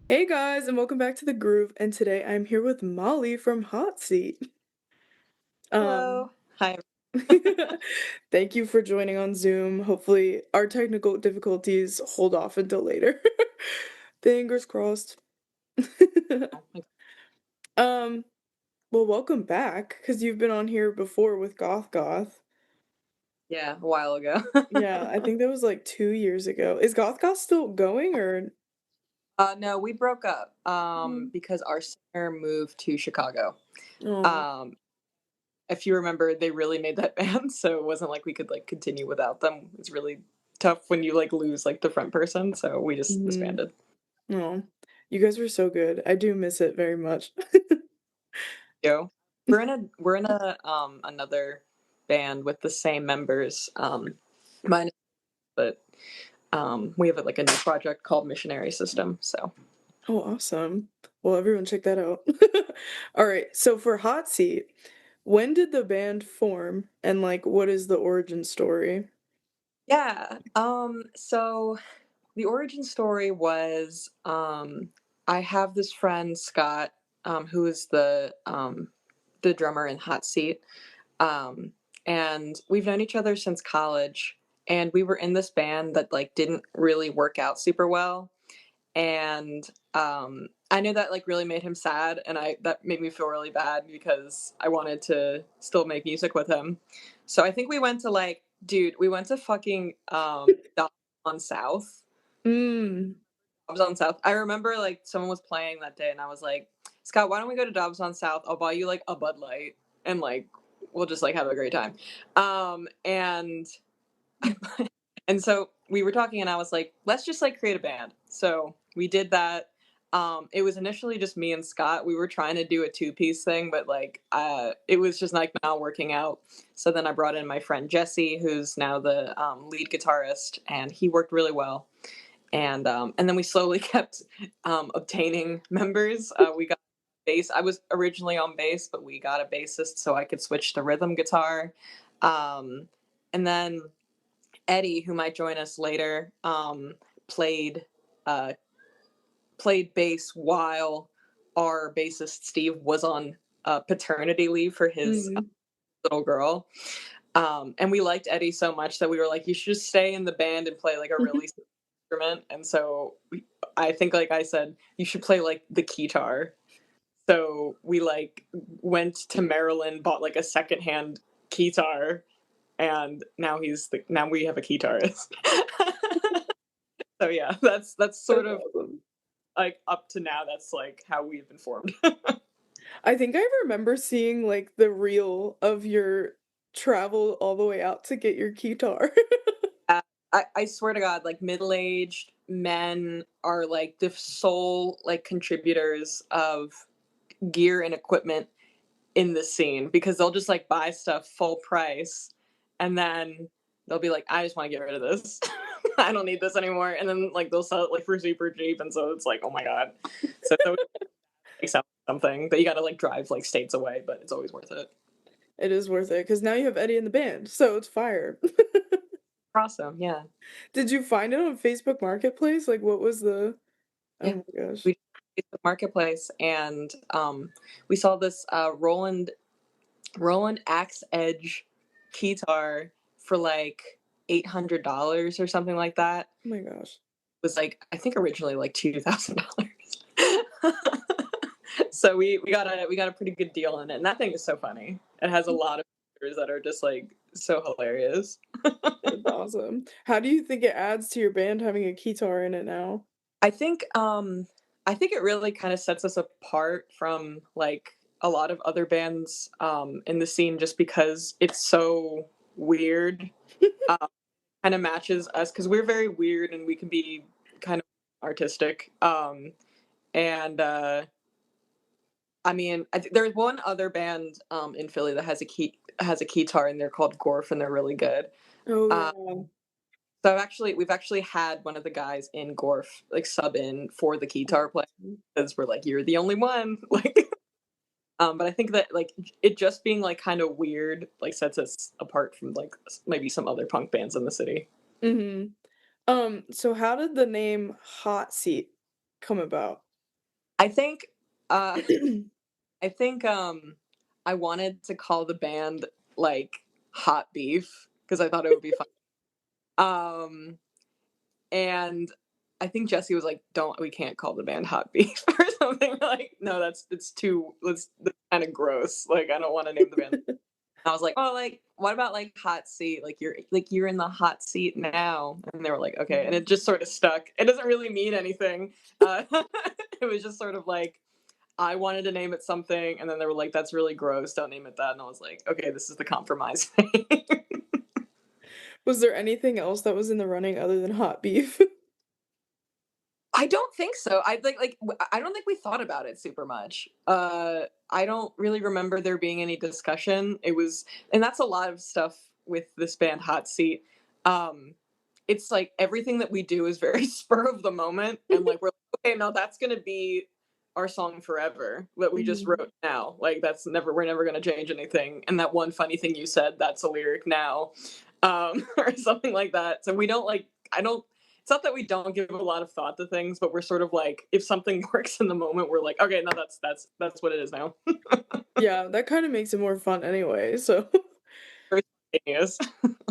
Hey guys, and welcome back to The Groove. And today I'm here with Molly from Hot Seat. Um, Hello. Hi. Thank you for joining on Zoom. Hopefully, our technical difficulties hold off until later. Fingers crossed. Um, well, welcome back, because you've been on here before with Goth Goth. Yeah, a while ago. Yeah, I think that was like 2 years ago. Is Goth Goth still going or? No, we broke up because our singer moved to Chicago. Oh. Um, if you remember, they really made that band, so it wasn't like we could like continue without them. It's really tough when you like lose like the front person, so we just Hmm. disbanded. Oh, you guys were so good. I do miss it very much. Yo, we're in a another band with the same members. Mine, but we have like a new project called Missionary System. So Oh, awesome. Well, everyone check that out. All right, so for Hot Seat, when did the band form and like what is the origin story? yeah, so the origin story was I have this friend Scott, who is the drummer in Hot Seat, um, and we've known each other since college, and we were in this band that like didn't really work out super well, and I knew that like really made him sad, and I that made me feel really bad because I wanted to still make music with him. So I think we went to like, dude, we went to fucking Dobbs on South. Mm. Dobbs on South. I remember like someone was playing that day, and I was like, Scott, why don't we go to Dobbs on South? I'll buy you like a Bud Light, and like we'll just like have a great time. And and so we were talking, and I was like, let's just like create a band. So we did that. It was initially just me and Scott. We were trying to do a two-piece thing, but like it was just like not working out. So then I brought in my friend Jesse, who's now the lead guitarist, and he worked really well. And then we slowly kept obtaining members. We got bass. I was originally on bass, but we got a bassist so I could switch to rhythm guitar. Um, and then Eddie, who might join us later, played uh, played bass while our bassist Steve was on paternity leave for his Mm. little girl. And we liked Eddie so much that we were like, you should just stay in the band and play like a really instrument. And so I think, like I said, you should play like the keytar. So we like went to Maryland, bought like a secondhand keytar, and now we have a keytarist. So yeah, that's sort That's of awesome. like up to now. That's like how we've been formed. I think I remember seeing like the reel of your travel all the way out to get your guitar. I swear to God, like middle-aged men are like the sole like contributors of gear and equipment in the scene because they'll just like buy stuff full price and then they'll be like, I just want to get rid of this. I don't need this anymore. And then like they'll sell it like for super cheap. And so it's like, oh my God. So it's always like something that you gotta like drive like states away, but it's always worth it. It is worth it because now you have Eddie in the band, so it's fire. Awesome. Yeah. Did you find it on Facebook Marketplace? Like, what was the? Yeah. Oh my gosh. We did the marketplace and we saw this Roland Axe Edge keytar for like $800 or something like that. Oh my gosh. Was like I think originally like $2,000. So we got a pretty good deal on it, and that thing is so funny. It has a lot of features that are just like so hilarious. That's awesome. How do you think it adds to your band having a guitar in it now? I think I think it really kind of sets us apart from like a lot of other bands in the scene just because it's so weird. Um, Kind of matches us because we're very weird and we can be kind of artistic. And I mean, there's one other band in Philly that has a keytar and they're called Gorf and they're really good. Oh Uh, yeah. so we've actually had one of the guys in Gorf like sub in for the keytar play because we're like, you're the only one. Like, but I think that like it just being like kind of weird like sets us apart from like maybe some other punk bands in the city. Mm-hmm. So how did the name Hot Seat come about? I think uh I think I wanted to call the band like Hot Beef because I thought it would be fun. Um and I think Jesse was like, "Don't we can't call the band Hot Beef or something." Like, no, it's too that's kind of gross. Like, I don't want to name the band. I was like, "Oh, like what about like hot seat? Like you're in the hot seat now." And they were like, "Okay." And Mhm. it just sort of stuck. It doesn't really mean anything. It was just sort of like I wanted to name it something, and then they were like, "That's really gross. Don't name it that." And I was like, "Okay, this is the compromise thing." Was there anything else that was in the running other than hot beef? I don't think so. I think I don't think we thought about it super much. I don't really remember there being any discussion. It was, and that's a lot of stuff with this band Hot Seat. Um, it's like everything that we do is very spur of the moment, and like we're like, okay, no, that's gonna be our song forever that we just Mhm. wrote now. Like that's never we're never gonna change anything. And that one funny thing you said, that's a lyric now, or something like that. So we don't like. I don't it's not that we don't give a lot of thought to things, but we're sort of like if something works in the moment, we're like, okay, no, that's what it is now. Yeah, that kind of makes it more fun anyway, so Very spontaneous.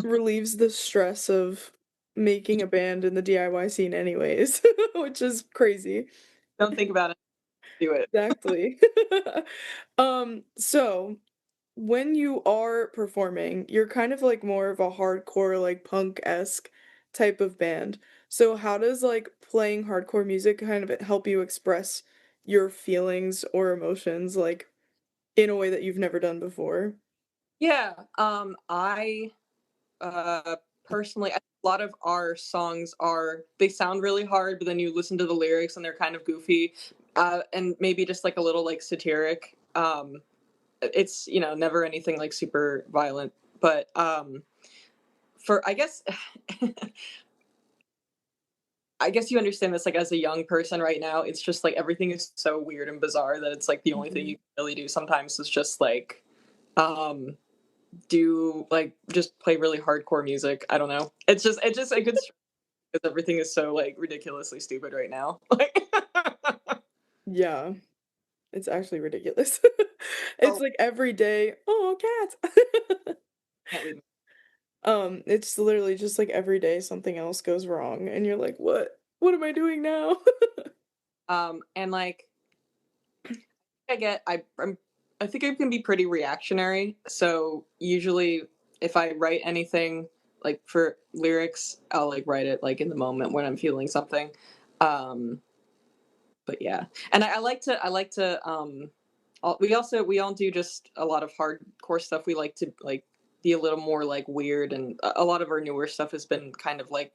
relieves the stress of making a band in the DIY scene anyways, which is crazy. Don't think about it, do it. Exactly. So when you are performing, you're kind of like more of a hardcore, like punk-esque type of band. So how does like playing hardcore music kind of help you express your feelings or emotions like in a way that you've never done before? Yeah. I personally, a lot of our songs are they sound really hard, but then you listen to the lyrics and they're kind of goofy, and maybe just like a little like satiric. It's never anything like super violent, but for I guess I guess you understand this like as a young person right now. It's just like everything is so weird and bizarre that it's like the only thing you Mhm. can really do sometimes is just like um do like just play really hardcore music. I don't know. It's just a good because everything is so like ridiculously stupid right now. Like Yeah, it's actually ridiculous. It's oh, like every day, "Oh, cat." can't leave. It's literally just like every day something else goes wrong and you're like, "What? What am I doing now?" And like I get I think I can be pretty reactionary. So usually if I write anything like for lyrics, I'll like write it like in the moment when I'm feeling something. Um but yeah. And we all do just a lot of hardcore stuff. We like to like be a little more like weird, and a lot of our newer stuff has been kind of like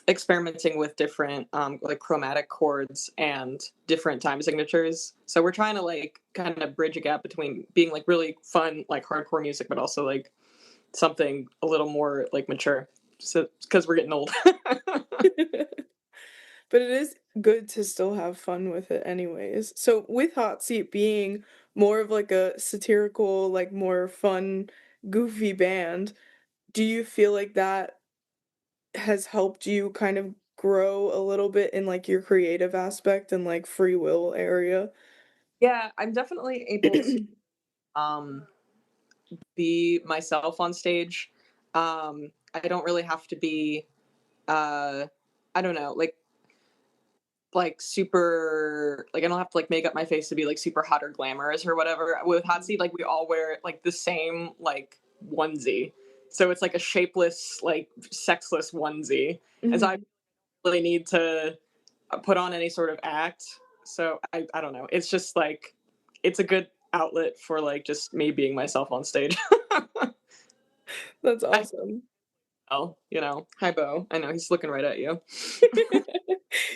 experimenting with different like chromatic chords and different time signatures. So we're trying to like kind of bridge a gap between being like really fun like hardcore music but also like something a little more like mature. So because we're getting old. But it is good to still have fun with it anyways. So with Hot Seat being more of like a satirical, like more fun, goofy band, do you feel like that has helped you kind of grow a little bit in like your creative aspect and like free will area? Yeah, I'm definitely able to um be myself on stage. I don't really have to be I don't know, like super like I don't have to like make up my face to be like super hot or glamorous or whatever. With Hot Seat, like we all wear like the same like onesie. So it's like a shapeless, like sexless onesie. And so I Mhm. really need to put on any sort of act. So I don't know. It's just like it's a good outlet for like just me being myself on stage. That's I awesome. know, Hi Bo. I know he's looking right at you.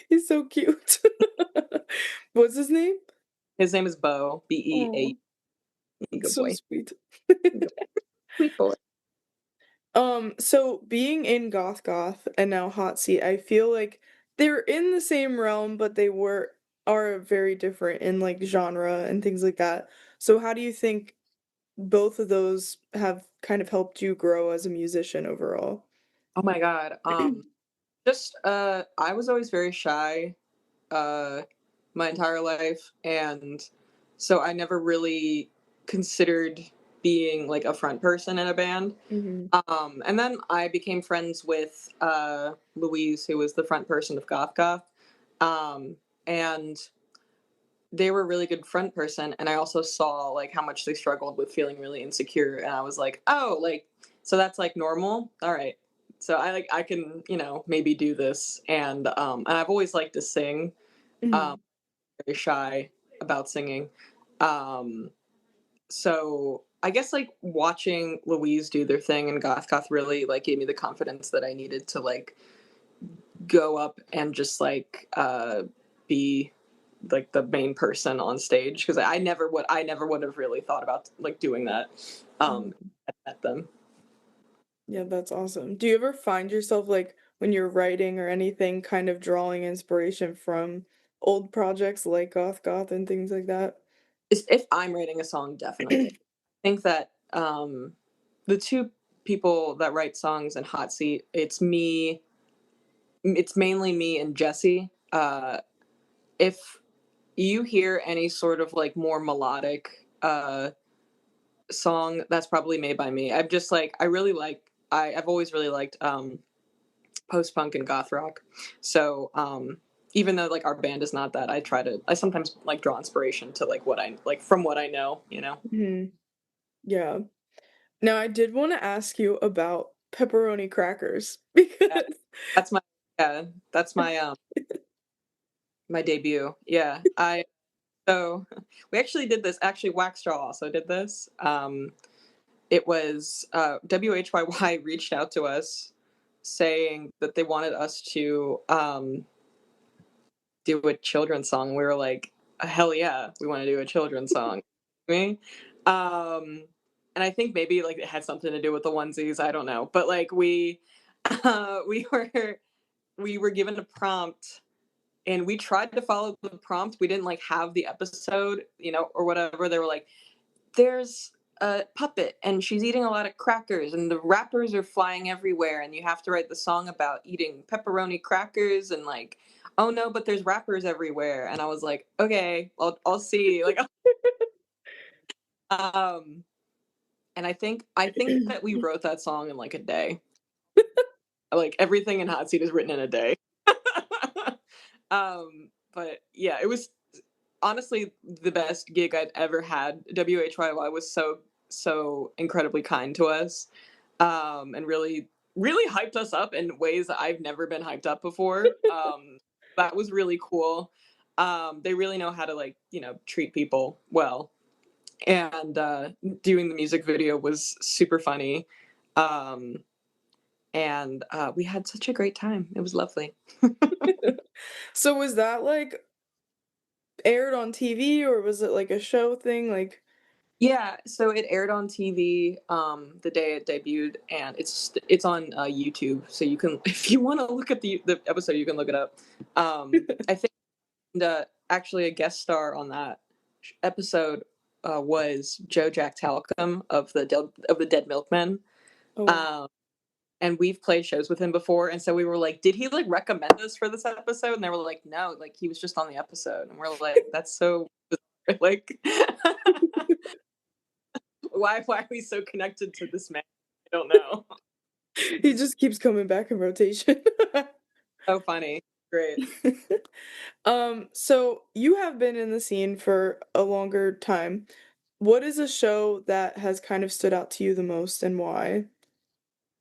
He's so cute. What's his name? His name is Bo. Oh, Bea. Good so boy. sweet. Good- Sweet boy. So being in Goth and now Hot Seat, I feel like they're in the same realm, but they were are very different in like genre and things like that. So how do you think both of those have kind of helped you grow as a musician overall? Oh my god. Just I was always very shy uh my entire life, and so I never really considered being like a front person in a band. Mhm. And then I became friends with Louise, who was the front person of Goth Goth. And they were a really good front person, and I also saw like how much they struggled with feeling really insecure, and I was like, oh, like, so that's like normal, all right. So I can, maybe do this. And I've always liked to sing. um Mhm. Very shy about singing. um so I guess like watching Louise do their thing and Goth Goth really like gave me the confidence that I needed to like go up and just like be like the main person on stage, because I never would have really thought about like doing that. Mhm. At them. Yeah, that's awesome. Do you ever find yourself like when you're writing or anything kind of drawing inspiration from old projects like Goth Goth and things like that? If I'm writing a song, definitely. I think that the two people that write songs in Hot Seat, it's mainly me and Jesse. If you hear any sort of like more melodic song, that's probably made by me. I've just like I really like I've always really liked post punk and goth rock. So even though like our band is not that, I sometimes like draw inspiration to like what I like from what I know. Mhm. Yeah. Now, I did want to ask you about pepperoni crackers Yeah, because that's my yeah, that's my debut. Yeah. I so we actually did this. Actually, Waxstraw also did this. It was WHYY reached out to us saying that they wanted us to do a children's song. We were like, hell yeah, we want to do a children's song. Me, and I think maybe like it had something to do with the onesies. I don't know, but like we were given a prompt, and we tried to follow the prompt. We didn't like have the episode, or whatever. They were like, there's a puppet and she's eating a lot of crackers and the wrappers are flying everywhere, and you have to write the song about eating pepperoni crackers, and like, oh no, but there's wrappers everywhere. And I was like, okay, I'll see. Like, um and I think that we wrote that song in like a day. Like everything in Hot Seat is written in a day. But yeah, it was honestly the best gig I'd ever had. WHYY was so incredibly kind to us, and really hyped us up in ways that I've never been hyped up before. That was really cool. They really know how to like treat people well, and doing the music video was super funny. Um, and we had such a great time. It was lovely. so was that like aired on TV or was it like a show thing? Like, Yeah, so it aired on TV the day it debuted, and it's on YouTube. So you can, if you want to look at the episode, you can look it up. I think actually a guest star on that episode was Joe Jack Talcum of the Dead Milkmen, oh, um, and we've played shows with him before. And so we were like, did he like recommend us for this episode? And they were like, no, like he was just on the episode, and we're like, that's so like. Why are we so connected to this man? I don't know. he just keeps coming back in rotation. So funny. Great. So you have been in the scene for a longer time. What is a show that has kind of stood out to you the most and why?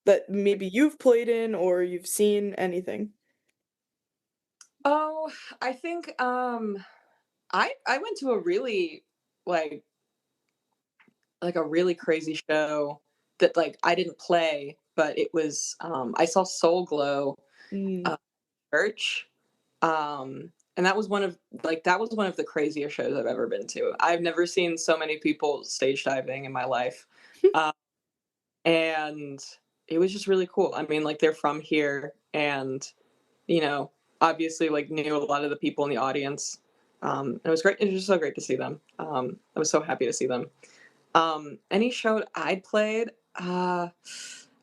That maybe you've played in or you've seen anything? Oh, I think I went to a really like a really crazy show that like I didn't play, but it was I saw Soul Glow Mm. uh, church. And that was one of the craziest shows I've ever been to. I've never seen so many people stage diving in my life. Um, and it was just really cool. I mean, like they're from here, and you know, obviously like knew a lot of the people in the audience. It was great. It was just so great to see them. I was so happy to see them. Any show I'd played,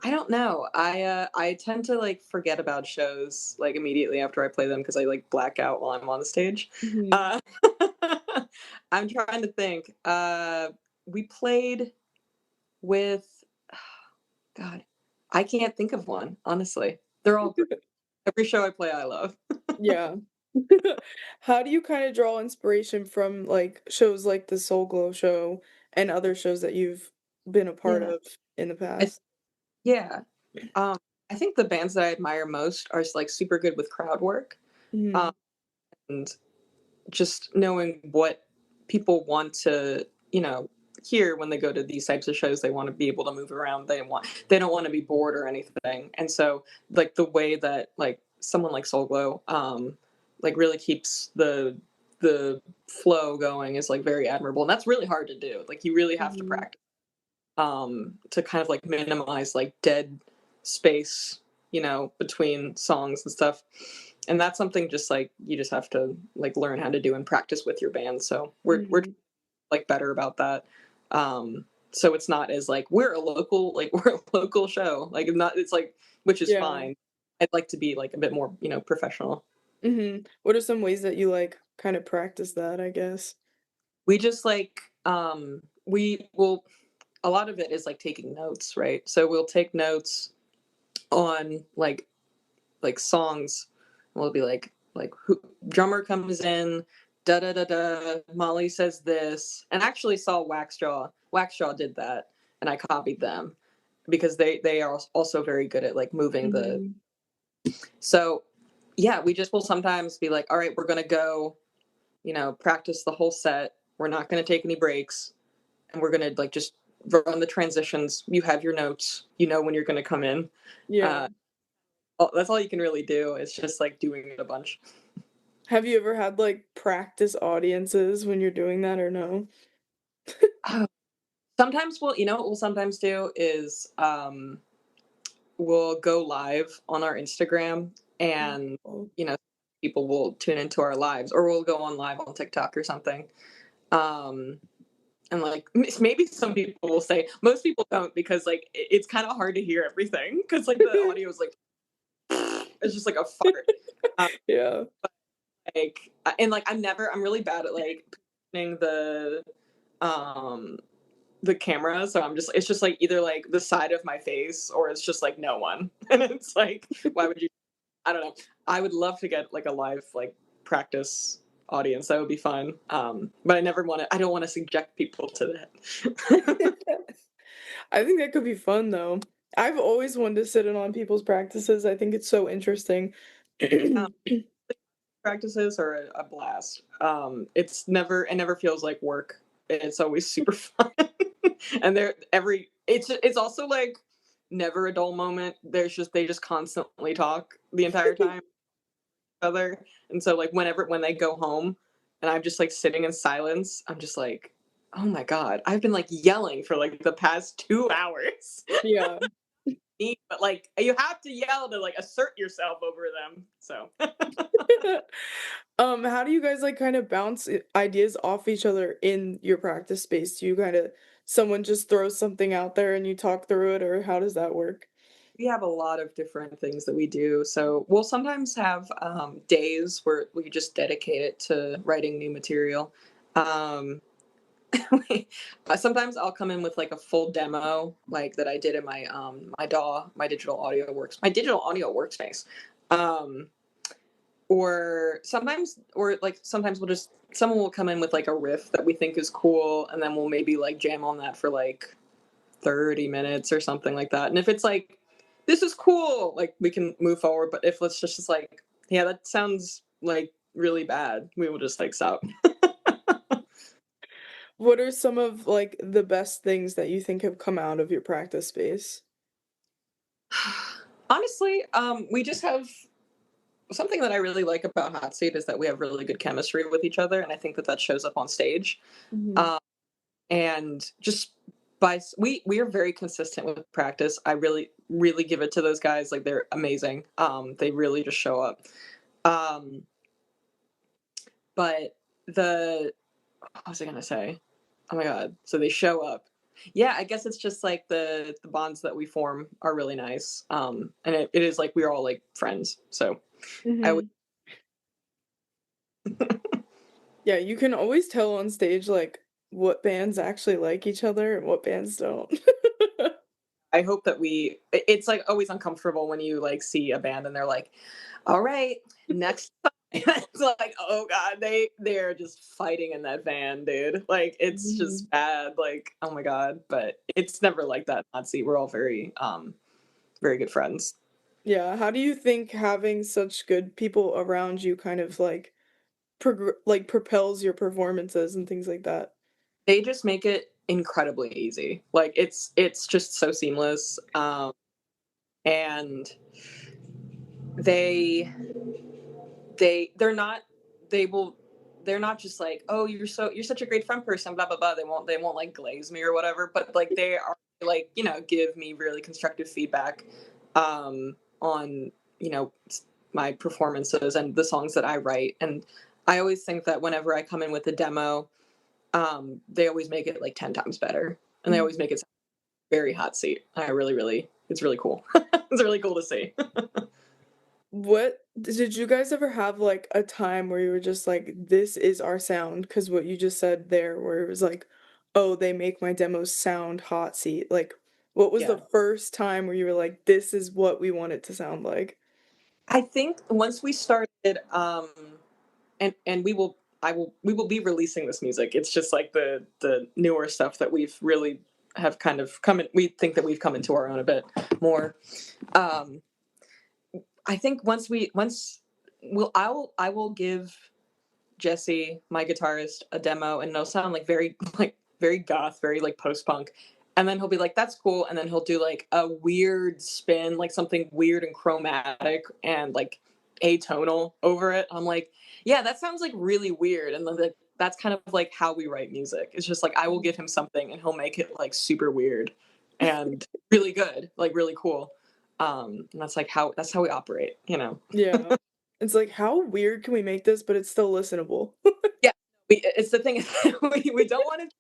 I don't know. I tend to like forget about shows like immediately after I play them because I like black out while I'm on the stage. Mhm. Uh, I'm trying to think. We played with God. I can't think of one, honestly. They're all great. Every show I play, I love. Yeah. How do you kinda draw inspiration from, like, shows like the Soul Glow show and other shows that you've been a part Yeah. of in the I, past? yeah. Um, I think the bands that I admire most are like super good with crowd work. Um, Mhm. and just knowing what people want to, you know, hear when they go to these types of shows. They want to be able to move around. They don't want to be bored or anything. And so like the way that like someone like Soul Glow like really keeps the flow going is like very admirable. And that's really hard to do. Like you really have to Mhm. practice to kind of like minimize like dead space, between songs and stuff. And that's something just like you just have to like learn how to do and practice with your band. So we're Mhm. like better about that. So it's not as like we're a local show. Like it's like which is Yeah. fine. I'd like to be like a bit more, professional. Mhm. What are some ways that you, like, kinda practice that, I guess? We just like we will a lot of it is like taking notes, right? So we'll take notes on like songs. We'll be like who drummer comes in, da da da da. Molly says this, and I actually saw Waxjaw. Waxjaw did that, and I copied them because they are also very good at like moving the. Mhm. So yeah, we just will sometimes be like, all right, we're gonna go, practice the whole set. We're not gonna take any breaks, and we're gonna like just run the transitions. You have your notes. You know when you're gonna come in. Yeah. Uh, that's all you can really do. It's just like doing it a bunch. Have you ever had, like, practice audiences when you're doing that or no? Sometimes what we'll sometimes do is we'll go live on our Instagram and Oh. you know people will tune into our lives or we'll go on live on TikTok or something. Um and like maybe some people will say most people don't because like it's kind of hard to hear everything because like the audio is like it's just like a fart. Um, Yeah. like and like I'm really bad at like positioning um the camera, so it's just like either like the side of my face or it's just like no one. And it's like, why would you I don't know. I would love to get like a live like practice audience. That would be fun. But I don't want to subject people to that. I think that could be fun, though. I've always wanted to sit in on people's practices, I think it's so interesting. um, Practices are a blast. It never feels like work. It's always super fun. And it's also like never a dull moment. They just constantly talk the entire time other. And so like when they go home and I'm just like sitting in silence, I'm just like, oh my God, I've been like yelling for like the past 2 hours. Yeah. But like you have to yell to like assert yourself over them. So How do you guys, like, kind of bounce ideas off each other in your practice space? Do you kinda someone just throws something out there and you talk through it, or how does that work? we have a lot of different things that we do. So we'll sometimes have days where we just dedicate it to writing new material. Um, Sometimes I'll come in with like a full demo, like that I did in my digital audio workspace. Um, or sometimes someone will come in with like a riff that we think is cool, and then we'll maybe like jam on that for like 30 minutes or something like that. And if it's like this is cool, like we can move forward. But if it's just like yeah, that sounds like really bad, we will just like stop. What are some of, like, the best things that you think have come out of your practice space? Honestly, we just have something that I really like about Hot Seat is that we have really good chemistry with each other, and I think that that shows up on stage. Mhm. Um, and just we are very consistent with practice. I really give it to those guys. Like they're amazing. They really just show up. Um, but the what was I gonna say? Oh my god! So they show up. Yeah, I guess it's just like the bonds that we form are really nice. And it is like we're all like friends. So I would Mhm. Yeah, you can always tell on stage, like, what bands actually like each other and what bands don't. I hope that it's like always uncomfortable when you like see a band and they're like, all right, next time. It's like, oh god, they're just fighting in that van, dude. Like it's Mhm. just bad. Like, oh my god. But it's never like that, Nazi. We're all very good friends. Yeah, how do you think having such good people around you kind of like propels your performances and things like that? They just make it incredibly easy. Like it's just so seamless. And they they're not they will they're not just like, oh, you're such a great front person, blah blah blah. They won't like glaze me or whatever, but like they are like, give me really constructive feedback on, my performances and the songs that I write. And I always think that whenever I come in with a demo, they always make it like 10 times better, and they always Mhm. make it very hot seat. I really really It's really cool. It's really cool to see. What did you guys ever have like a time where you were just like, this is our sound? Because what you just said there, where it was like, oh, they make my demos sound hot seat. Like, what was the Yeah. first time where you were like, this is what we want it to sound like? I think once we started, and we will be releasing this music. It's just like the newer stuff that we've really have kind of come in. We think that we've come into our own a bit more. Um, I think I will give Jesse, my guitarist, a demo, and it'll sound like very like very goth, very like post punk. And then he'll be like, "That's cool," and then he'll do like a weird spin, like something weird and chromatic and like atonal over it. I'm like, "Yeah, that sounds like really weird." And then like, that's kind of like how we write music. It's just like I will give him something and he'll make it like super weird and really good, like really cool. And that's how we operate. Yeah. It's like, how weird can we make this, but it's still listenable? Yeah, it's the thing is we don't want it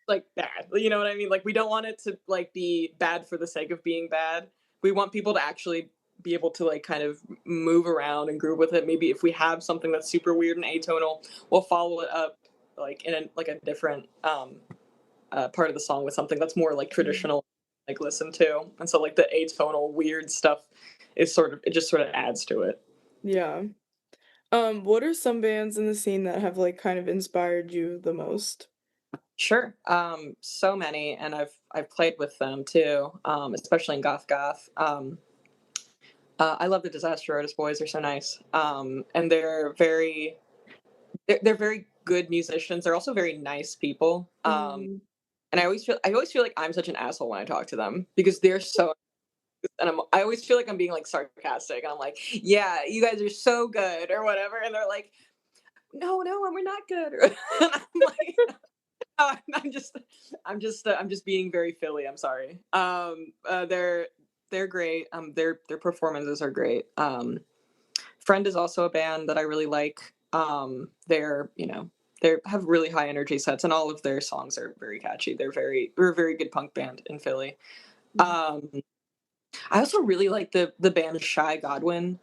like bad. You know what I mean? Like we don't want it to like be bad for the sake of being bad. We want people to actually be able to like kind of move around and groove with it. Maybe if we have something that's super weird and atonal, we'll follow it up like in a different part of the song with something that's more like Mhm. traditional, like listen to. And so like the atonal weird stuff is it just sort of adds to it. Yeah. What are some bands in the scene that have like kind of inspired you the most? Sure. So many, and I've played with them too, especially in goth goth. I love the Disaster Artist Boys. They're so nice, and they're very good musicians. They're also very nice people. Mhm. And I always feel like I'm such an asshole when I talk to them because they're so. And I always feel like I'm being like sarcastic, and I'm like, yeah, you guys are so good or whatever, and they're like, no, no, we're not good. And I'm like, oh, I'm just being very Philly. I'm sorry. They're great. Their performances are great. Friend is also a band that I really like. They have really high energy sets, and all of their songs are very catchy. We're a very good punk band in Philly. Mhm. Um, I also really like the band Shy Godwin.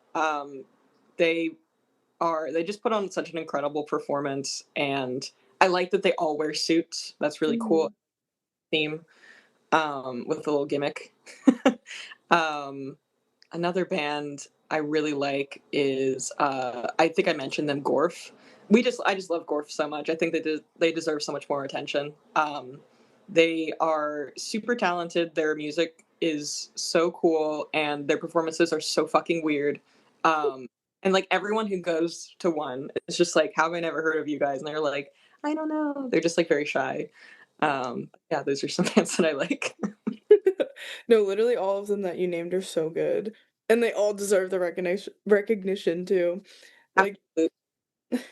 They they just put on such an incredible performance, and I like that they all wear suits. That's really cool Mhm. theme, with a little gimmick. um, Another band I really like is I think I mentioned them, Gorf. I just love Gorf so much. I think they deserve so much more attention. They are super talented. Their music is so cool, and their performances are so fucking weird. Um, and like everyone who goes to one is just like, "How have I never heard of you guys?" And they're like, "I don't know." They're just like very shy. Yeah, those are some bands that I like. No, literally all of them that you named are so good, and they all deserve the recognition too. Like Absolutely.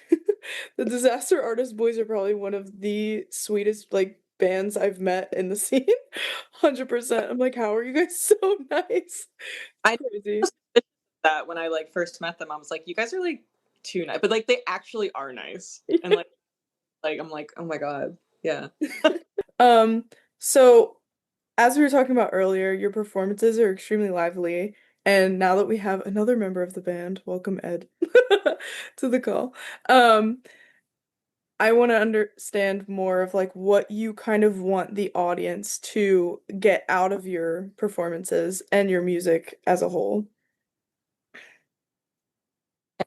the Disaster Artist Boys are probably one of the sweetest like bands I've met in the scene. 100%. I'm like, how are you guys so nice? It's I crazy. that when I like first met them, I was like, you guys are like too nice, but like they actually are nice, and like I'm like, oh my god, yeah. Um, So, as we were talking about earlier, your performances are extremely lively, and now that we have another member of the band, welcome Ed to the call. Um, I want to understand more of like what you kind of want the audience to get out of your performances and your music as a whole.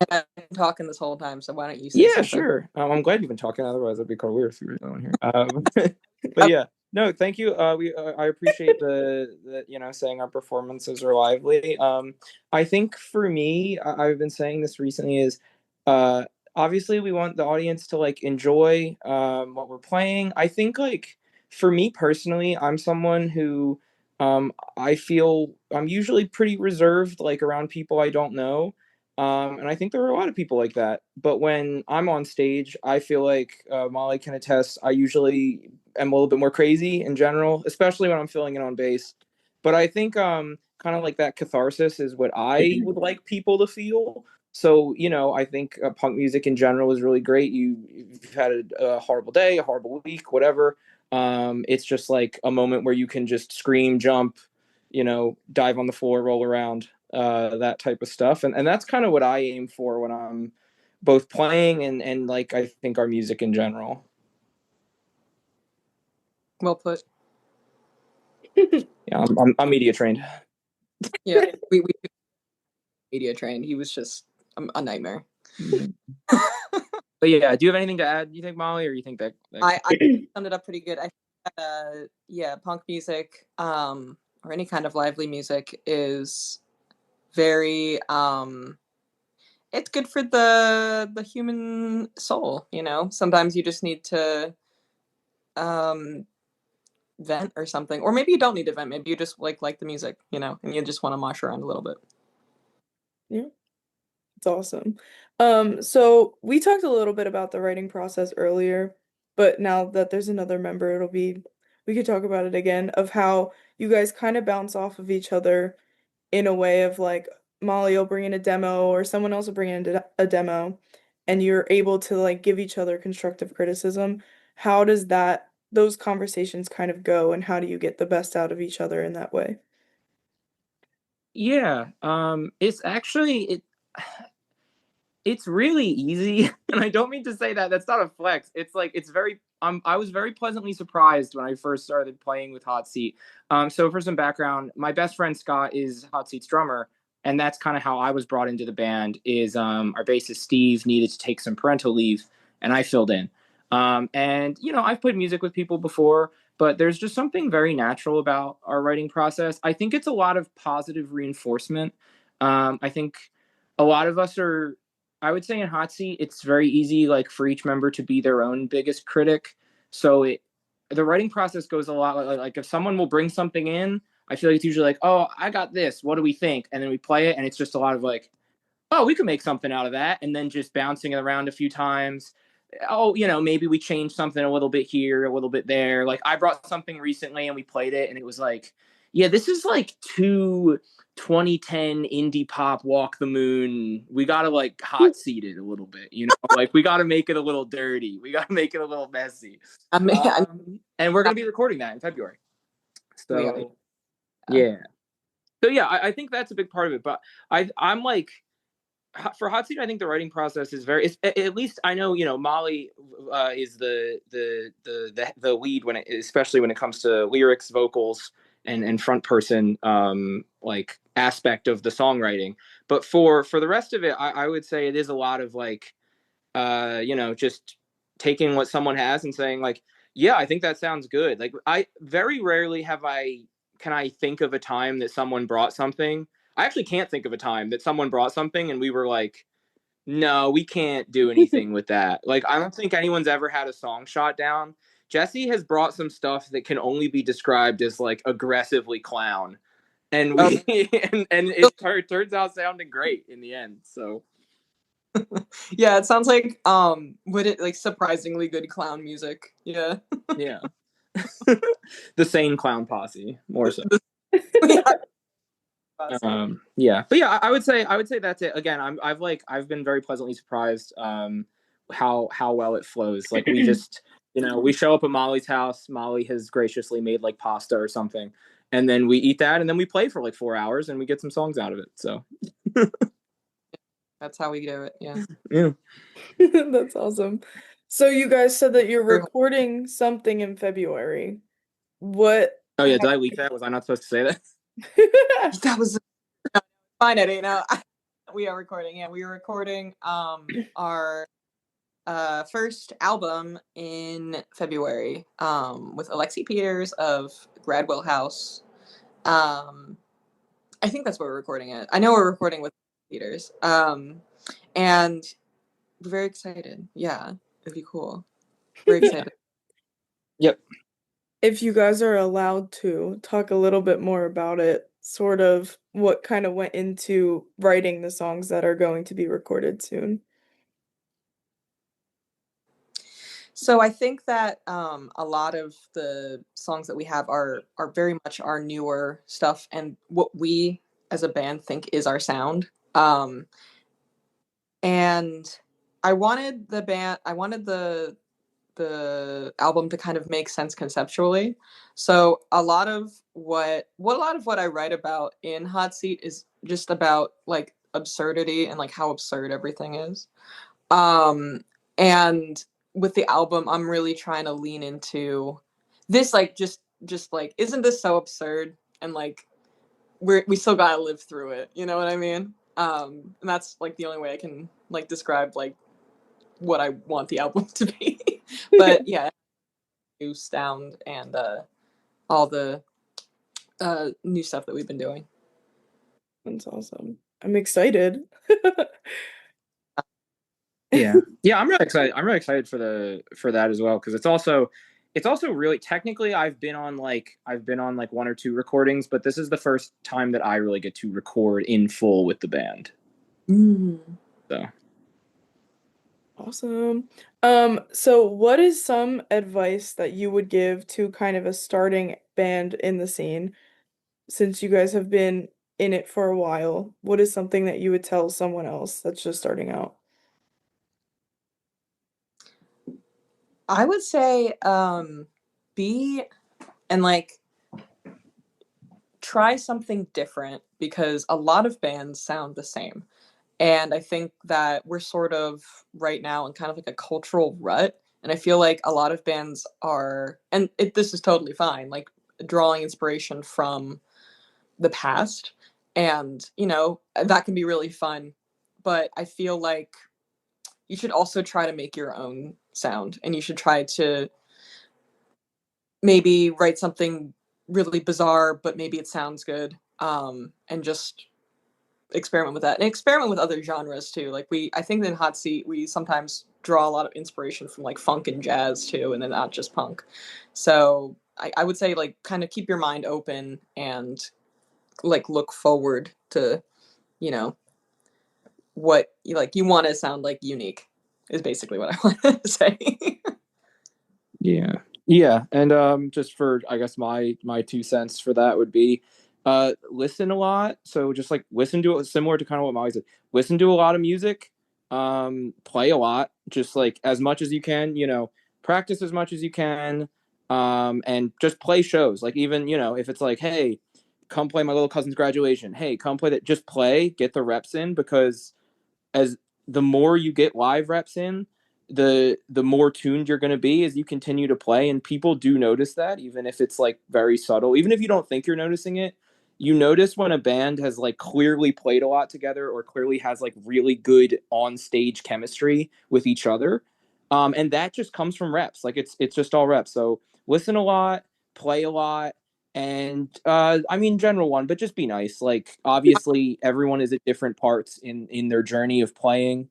And I've been talking this whole time, so why don't you say Yeah, something? sure. I'm glad you've been talking. Otherwise, it'd be kind of weird if you were the one here. But Uh, yeah, no, thank you. I appreciate the saying our performances are lively. I think for me, I've been saying this recently is, uh, obviously we want the audience to like enjoy what we're playing. I think like for me personally, I'm someone who I feel I'm usually pretty reserved like around people I don't know. And I think there are a lot of people like that. But when I'm on stage, I feel like Molly can attest, I usually am a little bit more crazy in general, especially when I'm filling in on bass. But I think kind of like that catharsis is what I would like people to feel. So, I think punk music in general is really great. You've had a horrible day, a horrible week, whatever. It's just like a moment where you can just scream, jump, dive on the floor, roll around, that type of stuff. And that's kind of what I aim for when I'm both playing and like I think our music in general. well put. Yeah, I'm media trained. Yeah, we media trained. He was just a nightmare. But yeah, do you have anything to add? You think, Molly, or you think that I summed it up pretty good. I think that, yeah, punk music, or any kind of lively music is very it's good for the human soul, you know. Sometimes you just need to um vent or something. Or maybe you don't need to vent. Maybe you just like the music, you know, and you just want to mosh around a little bit. Yeah, it's awesome. So we talked a little bit about the writing process earlier, but now that there's another member, we could talk about it again of how you guys kind of bounce off of each other in a way of like Molly will bring in a demo or someone else will bring in a demo and you're able to like give each other constructive criticism. How does those conversations kind of go and how do you get the best out of each other in that way? Yeah, it's actually it's really easy, and I don't mean to say that. That's not a flex. It's like it's very. I was very pleasantly surprised when I first started playing with Hot Seat. So for some background, my best friend Scott is Hot Seat's drummer, and that's kind of how I was brought into the band. Is our bassist Steve needed to take some parental leave, and I filled in. And I've played music with people before, but there's just something very natural about our writing process. I think it's a lot of positive reinforcement. I think a lot of us are, I would say in Hot Seat, it's very easy like for each member to be their own biggest critic. So the writing process goes a lot like if someone will bring something in, I feel like it's usually like, oh, I got this. What do we think? And then we play it, and it's just a lot of like, oh, we could make something out of that, and then just bouncing it around a few times. Oh, maybe we changed something a little bit here, a little bit there. Like I brought something recently and we played it, and it was like, yeah, this is like too 2010 indie pop walk the moon. We gotta like hot seat it a little bit, like we gotta make it a little dirty. We gotta make it a little messy. I mean, And we're gonna be recording that in February. we are. So yeah. So yeah, I think that's a big part of it. But I'm like for Hot Seat, I think the writing process is very. At least I know, Molly is the lead when especially when it comes to lyrics, vocals, and front person like aspect of the songwriting. But for the rest of it, I would say it is a lot of like just taking what someone has and saying like, yeah, I think that sounds good. Like I very rarely can I think of a time that someone brought something. I actually can't think of a time that someone brought something and we were like, no, we can't do anything with that. Like I don't think anyone's ever had a song shot down. Jesse has brought some stuff that can only be described as like aggressively clown. And Oh, we and it turns out sounding great in the end. So yeah, it sounds like would it like surprisingly good clown music. Yeah. yeah. The sane clown posse, more so. Yeah, awesome. Yeah, but yeah, I would say that's it. Again, I've been very pleasantly surprised how well it flows. Like we just We show up at Molly's house. Molly has graciously made like pasta or something, and then we eat that, and then we play for like 4 hours, and we get some songs out of it. So That's how we do it. Yeah. yeah. That's awesome. So you guys said that you're recording something in February. What Oh yeah, did I leak that? Was I not supposed to say that? That was fine, Eddie. No, we are recording. Yeah, we are recording our first album in February with Alexi Peters of Gradwell House. I think that's where we're recording it. I know we're recording with Peters. And we're very excited. Yeah, it'd be cool. Very excited. Yep. If you guys are allowed to talk a little bit more about it, sort of what kind of went into writing the songs that are going to be recorded soon. So I think that a lot of the songs that we have are very much our newer stuff and what we as a band think is our sound. And I wanted the album to kind of make sense conceptually. So a lot of what I write about in Hot Seat is just about like absurdity and like how absurd everything is. And with the album, I'm really trying to lean into this, like just like, isn't this so absurd? And like we still gotta live through it. You know what I mean? And that's like the only way I can like describe like what I want the album to be. But yeah, new sound and all the new stuff that we've been doing. That's awesome. I'm excited. Yeah. Yeah, I'm really excited. I'm really excited for that as well because it's also really technically I've been on like one or two recordings, but this is the first time that I really get to record in full with the band. Mm. So Awesome. So what is some advice that you would give to kind of a starting band in the scene since you guys have been in it for a while? What is something that you would tell someone else that's just starting out? I would say be and like try something different because a lot of bands sound the same. And I think that we're sort of right now in kind of like a cultural rut. And I feel like a lot of bands are, and this is totally fine, like drawing inspiration from the past. And, that can be really fun. But I feel like you should also try to make your own sound and you should try to maybe write something really bizarre, but maybe it sounds good. And just experiment with that and experiment with other genres too. Like I think in Hot Seat, we sometimes draw a lot of inspiration from like funk and jazz too, and then not just punk. So I would say like kind of keep your mind open and like look forward to, you know, what you want to sound like unique is basically what I want to say. yeah. Yeah. And just for I guess my 2 cents for that would be listen a lot. So just like listen to it similar to kind of what Molly said. Listen to a lot of music. Play a lot, just like as much as you can, practice as much as you can. And just play shows. Like even, if it's like, hey, come play my little cousin's graduation. Hey, come play that, just play, get the reps in because as the more you get live reps in, the more tuned you're going to be as you continue to play, and people do notice that, even if it's like very subtle, even if you don't think you're noticing it. You notice when a band has like clearly played a lot together or clearly has like really good on stage chemistry with each other, and that just comes from reps. Like it's just all reps. So listen a lot, play a lot, and I mean general one, but just be nice. Like obviously everyone is at different parts in their journey of playing,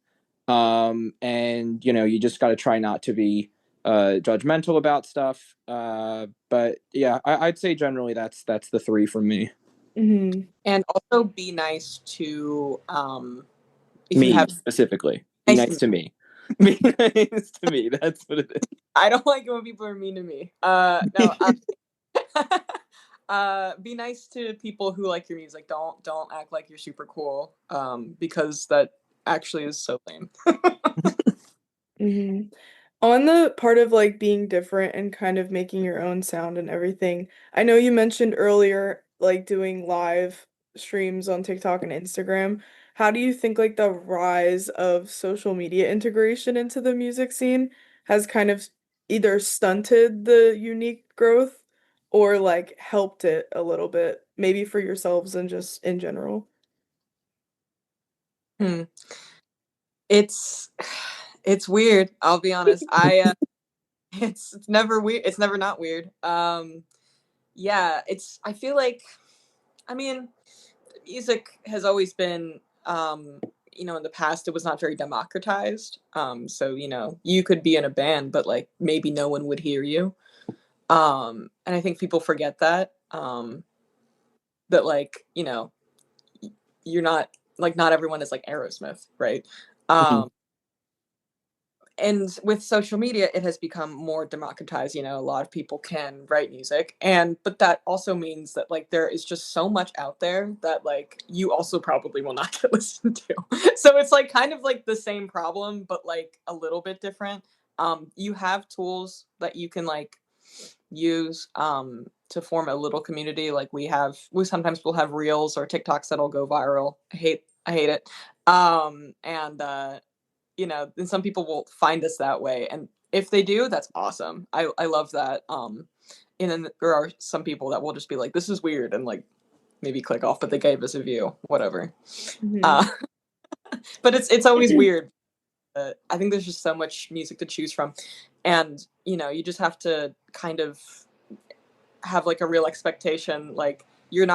and you just got to try not to be judgmental about stuff. But yeah, I'd say generally that's the three from me. Hmm. And also be nice to if you Me have specifically, be nice to nice me. to me. Be nice to me. That's what it is. I don't like it when people are mean to me. No, be nice to people who like your music. Don't act like you're super cool. Because that actually is so lame. Hmm. On the part of like being different and kind of making your own sound and everything, I know you mentioned earlier like doing live streams on TikTok and Instagram. How do you think like the rise of social media integration into the music scene has kind of either stunted the unique growth or like helped it a little bit, maybe for yourselves and just in general? Hmm. It's it's weird. I'll be honest. It's never weird. It's never not weird. Yeah, it's. I feel like. I mean, music has always been. In the past, it was not very democratized. So you could be in a band, but like maybe no one would hear you. And I think people forget that. That like you're not like not everyone is like Aerosmith, right? Mhm. Um, and with social media it has become more democratized. A lot of people can write music, but that also means that like there is just so much out there that like you also probably will not get listened to. So it's like kind of like the same problem but like a little bit different. You have tools that you can like use to form a little community. Like we sometimes will have reels or TikToks that'll go viral. I hate it. And then some people will find us that way, and if they do, that's awesome. I love that. And then there are some people that will just be like, this is weird, and like maybe click off, but they gave us a view, whatever. Hmm. uh but it's always weird. I think there's just so much music to choose from, and you just have to kind of have like a real expectation. Like you're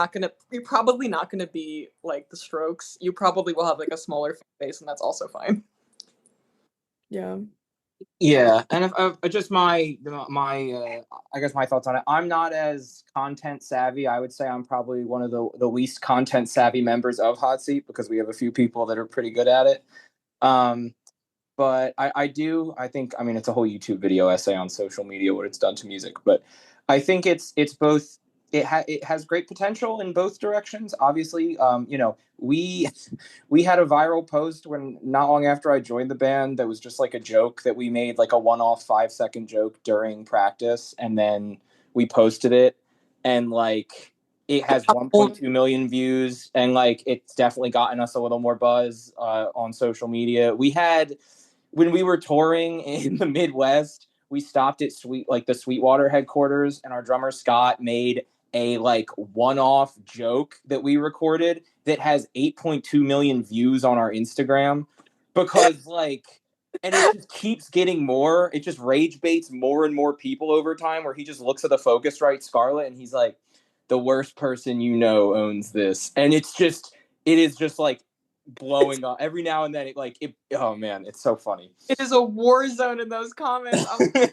probably not gonna be like the Strokes. You probably will have like a smaller fan base, and that's also fine. Yeah. Yeah, and just I guess my thoughts on it. I'm not as content savvy. I would say I'm probably one of the least content savvy members of Hot Seat because we have a few people that are pretty good at it. Um, but I think, I mean, it's a whole YouTube video essay on social media, what it's done to music. But I think it's both. It has great potential in both directions. Obviously, we had a viral post when not long after I joined the band that was just like a joke that we made, like a one-off 5 second joke during practice, and then we posted it, and like it has 1.2 million views, and like it's definitely gotten us a little more buzz on social media. We had when we were touring in the Midwest, we stopped at the Sweetwater headquarters, and our drummer Scott made a like one-off joke that we recorded that has 8.2 million views on our Instagram because like, and it just keeps getting more. It just rage baits more and more people over time. Where he just looks at the Focusrite Scarlet and he's like, "The worst person you know owns this," and it is just like blowing up every now and then. Oh man, it's so funny. It is a war zone in those comments. I don't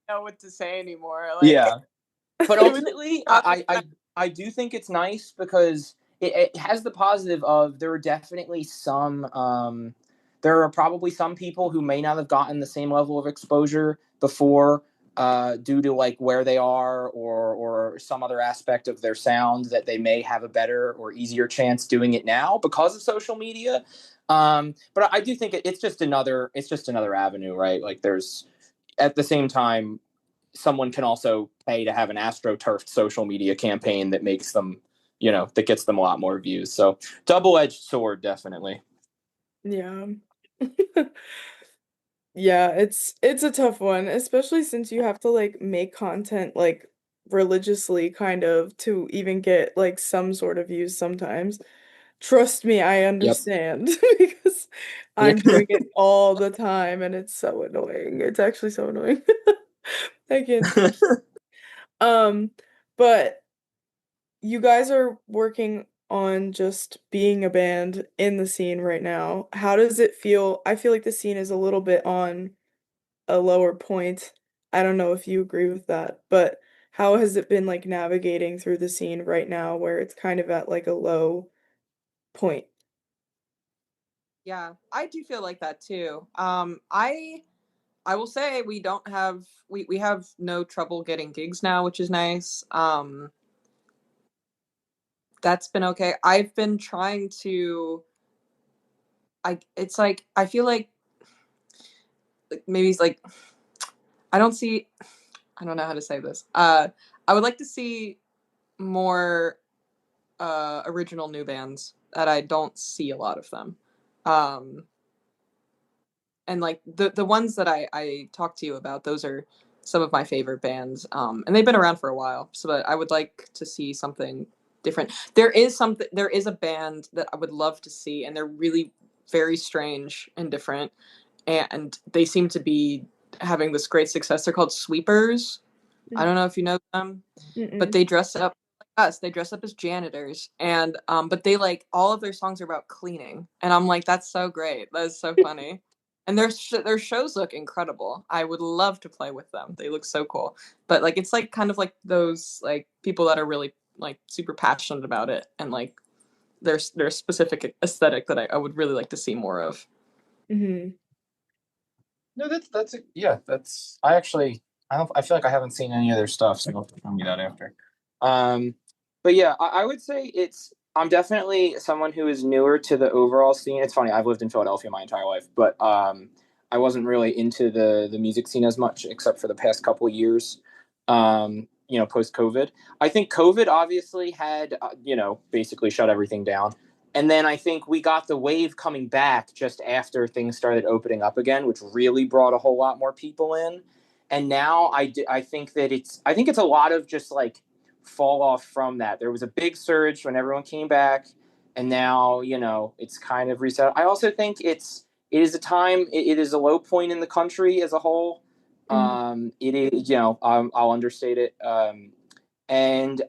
know what to say anymore. Like Yeah, but it was ultimately, shocking. I do think it's nice because it has the positive of there are definitely some there are probably some people who may not have gotten the same level of exposure before due to like where they are or some other aspect of their sound that they may have a better or easier chance doing it now because of social media. But I do think it's just another avenue, right? Like there's at the same time someone can also pay to have an astroturfed social media campaign that makes them, that gets them a lot more views. So double-edged sword, definitely. Yeah. Yeah, it's a tough one, especially since you have to like make content like religiously kind of to even get like some sort of views sometimes. Trust me, I Yep. understand because I'm doing it all the time and it's so annoying. It's actually so annoying. I can't stand. Um, but you guys are working on just being a band in the scene right now. How does it feel? I feel like the scene is a little bit on a lower point. I don't know if you agree with that, but how has it been like navigating through the scene right now where it's kind of at like a low point? Yeah, I do feel like that too. I will say we have no trouble getting gigs now, which is nice. That's been okay. I've been trying to I it's like I feel like maybe it's like I don't see. I don't know how to say this. I would like to see more original new bands that I don't see a lot of them. Um, and like the ones that I talked to you about, those are some of my favorite bands. And they've been around for a while, so but I would like to see something different. There is a band that I would love to see, and they're really very strange and different, and they seem to be having this great success. They're called Sweepers. I don't know if you know them, but Mm-mm. they dress up like us. They dress up as janitors, and but they like all of their songs are about cleaning, and I'm like, that's so great. That is so funny. And their shows look incredible. I would love to play with them. They look so cool. But like it's like kind of like those like people that are really like super passionate about it, and like their specific aesthetic that I would really like to see more of. Hmm. No, yeah. That's I actually I feel like I haven't seen any of their stuff, so you'll have to tell me that after. Um, but yeah, I would say I'm definitely someone who is newer to the overall scene. It's funny, I've lived in Philadelphia my entire life, but I wasn't really into the music scene as much, except for the past couple of years. Post COVID. I think COVID obviously had basically shut everything down. And then I think we got the wave coming back just after things started opening up again, which really brought a whole lot more people in. And now I think that I think it's a lot of just like fall off from that. There was a big surge when everyone came back, and now it's kind of reset. I also think it is a time. It is a low point in the country as a whole. Hmm. It is I'll understate it. And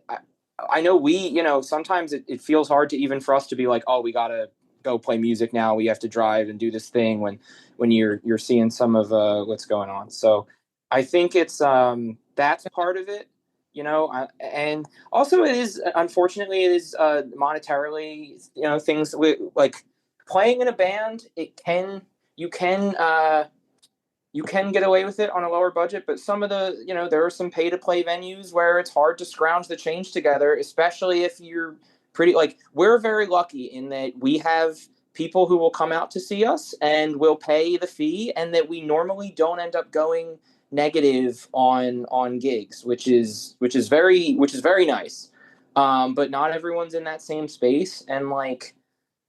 I know sometimes it feels hard to even for us to be like, oh, we gotta go play music now. We have to drive and do this thing when you're seeing some of what's going on. So I think that's part of it, and also it is unfortunately it is monetarily things like playing in a band. You can you can get away with it on a lower budget, but some of there are some pay to play venues where it's hard to scrounge the change together, especially if you're pretty like we're very lucky in that we have people who will come out to see us and will pay the fee, and that we normally don't end up going negative on gigs, which is very nice. But not everyone's in that same space, and like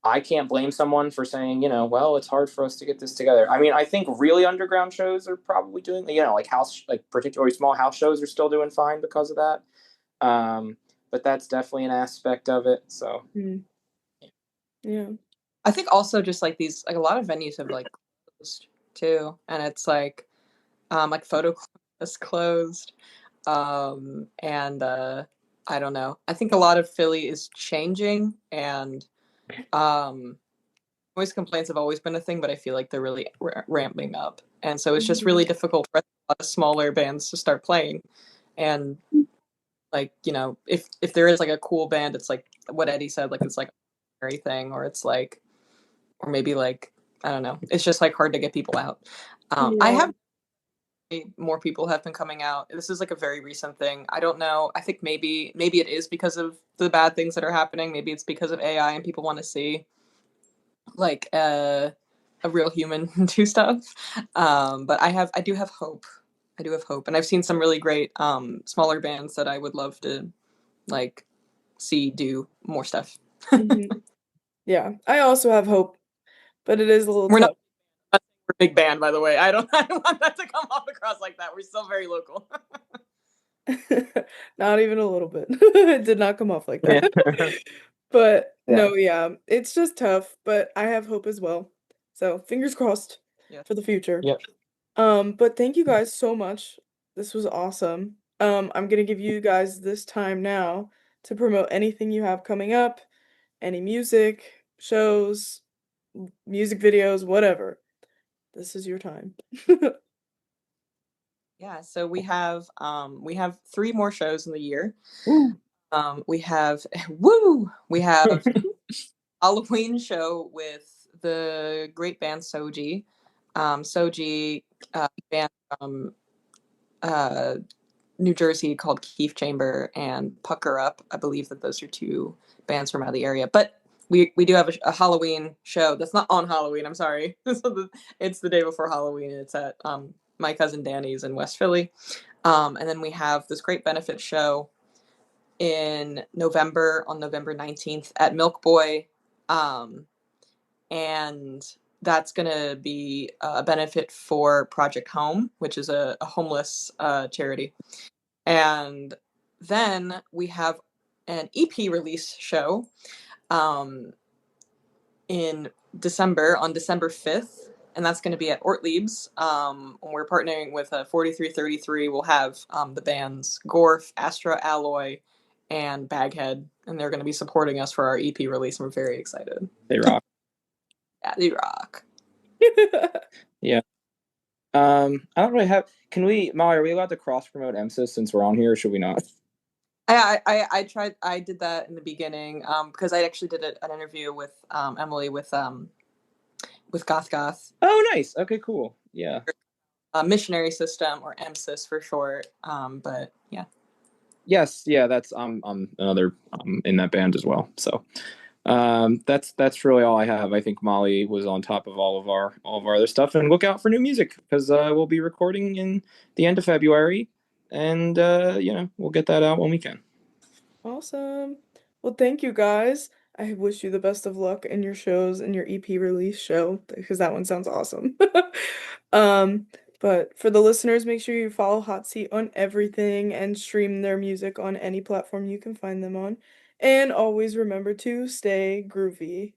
I can't blame someone for saying, well, it's hard for us to get this together. I mean, I think really underground shows are probably doing, like like particularly small house shows are still doing fine because of that. But that's definitely an aspect of it. So, Hmm. Yeah. I think also just like these like a lot of venues have like closed too, and it's like photo is closed. And I don't know. I think a lot of Philly is changing, and um noise complaints have always been a thing, but I feel like they're really ramping up, and so it's just Mhm. really difficult for a lot of smaller bands to start playing. And like if there is like a cool band, it's like what Eddie said, like it's like a thing, or it's like or maybe like I don't know. It's just like hard to get people out. I Yeah. have more people have been coming out. This is like a very recent thing. I don't know. I think maybe it is because of the bad things that are happening. Maybe it's because of AI and people want to see like a real human do stuff. But I do have hope. I do have hope, and I've seen some really great smaller bands that I would love to like see do more stuff. Mhm. Yeah. I also have hope, but it is a little We're not tough. a big band, by the way. I don't want that to come off across like that. We're still very local. Not even a little bit. It did not come off like yeah. that. But Yeah. no, yeah, it's just tough, but I have hope as well. So fingers crossed Yeah. for the future. Yep. But thank you guys so much. This was awesome. I'm gonna give you guys this time now to promote anything you have coming up, any music, shows, music videos, whatever. This is your time. Yeah, so we have three more shows in the year. Woo. We have woo, we have Halloween show with the great band Soji. Soji band from uh, New Jersey called Keith Chamber and Pucker Up. I believe that those are two bands from out of the area. But we do have a Halloween show that's not on Halloween. I'm sorry. It's the day before Halloween. And it's at my cousin Danny's in West Philly. And then we have this great benefit show in November, on November 19th at Milk Boy. And that's going to be a benefit for Project Home, which is a homeless charity. And then we have an EP release show in December, on December 5th, and that's going to be at Ortlieb's. We're partnering with 4333. We'll have the bands Gorf, Astra Alloy, and Baghead, and they're going to be supporting us for our EP release, and we're very excited. They rock. Yeah, they rock. Yeah. I don't really have. Can we, Molly? Are we allowed to cross promote MSIS since we're on here, or should we not? I tried. I did that in the beginning because I actually did an interview with Emily with Goth Goth. Oh, nice. Okay, cool. Yeah. Missionary System, or MSIS for short. But yeah. Yes. Yeah. That's I'm another in that band as well. So that's really all I have. I think Molly was on top of all of our other stuff, and look out for new music because we'll be recording in the end of February, and we'll get that out when we can. Awesome. Well, thank you guys. I wish you the best of luck in your shows and your EP release show because that one sounds awesome. Um, but for the listeners, make sure you follow Hot Seat on everything and stream their music on any platform you can find them on. And always remember to stay groovy.